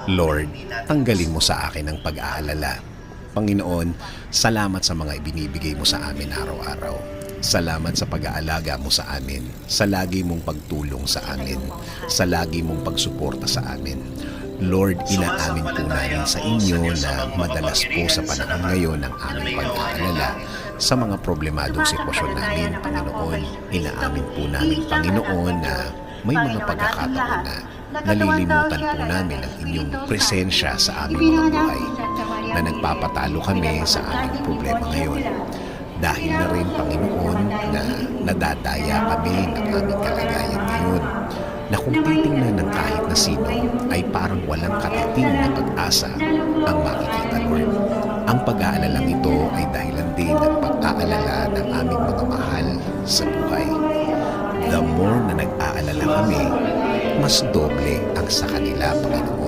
Lord, tanggalin mo sa akin ang pag-aalala. Panginoon, salamat sa mga ibinibigay mo sa amin araw-araw. Salamat sa pag-aalaga mo sa amin, sa lagi mong pagtulong sa amin, sa lagi mong pagsuporta sa amin. Lord, inaamin po namin sa inyo na madalas po sa panahon ngayon ang aming pag-aalala sa mga problemadong sitwasyon namin, Panginoon. Inaamin po namin, Panginoon, na may mga pagkakataon na nalilimutan po namin ang inyong presensya sa aming mga buhay, na nagpapatalo kami sa aming problema ngayon. Dahil na rin, Panginoon, na nadadaya kami ng aming kalagayan ngayon, na kung titingnan ng kahit na sino ay parang walang katiting na pag-asa ang makikita, Lord. Ang pag-aalalang ito ay dahilan din ng pag-aalala ng aming mga mahal sa buhay. The more na nag-aalala kami, mas doble ang sa kanila, Panginoon.